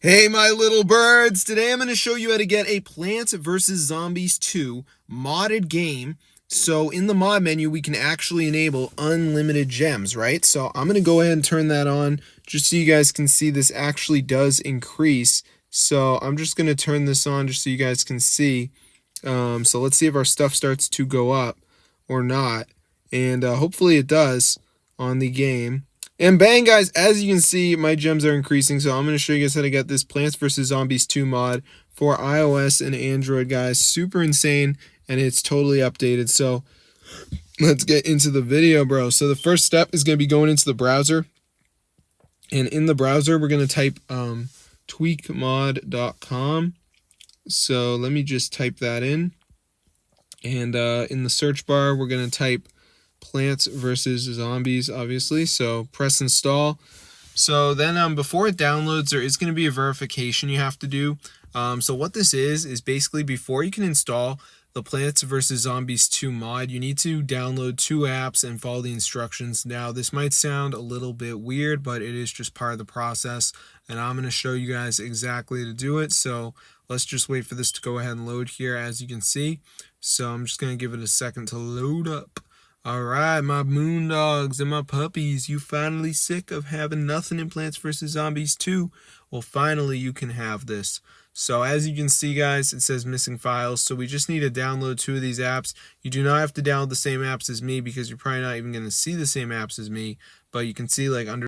Hey my little birds, today I'm going to show you how to get a Plants vs. Zombies 2 modded game. So in the mod menu we can actually enable unlimited gems, right? So I'm going to go ahead and turn that on just so you guys can see this actually does increase. So I'm just going to turn this on just so you guys can see. So let's see if our stuff starts to go up or not. And hopefully it does on the game. And bang, guys, as you can see, my gems are increasing, so I'm going to show you guys how to get this Plants vs. Zombies 2 mod for iOS and Android, guys. Super insane, and it's totally updated. So let's get into the video, bro. So the first step is going to be going into the browser. And in the browser, we're going to type tweakmod.com. So let me just type that in. And in the search bar, we're going to type Plants vs. Zombies, obviously. So press install. So then before it downloads, there is going to be a verification you have to do. So what this is basically before you can install the Plants vs. Zombies 2 mod, you need to download 2 apps and follow the instructions. Now, this might sound a little bit weird, but it is just part of the process, and I'm going to show you guys exactly how to do it. So let's just wait for this to go ahead and load here, as you can see. So I'm just going to give it a second to load up. Alright, my moondogs and my puppies, you finally sick of having nothing in Plants vs. Zombies 2? Well, finally you can have this. So as you can see, guys, it says missing files, so we just need to download 2 of these apps. You do not have to download the same apps as me because you're probably not even going to see the same apps as me, but you can see like under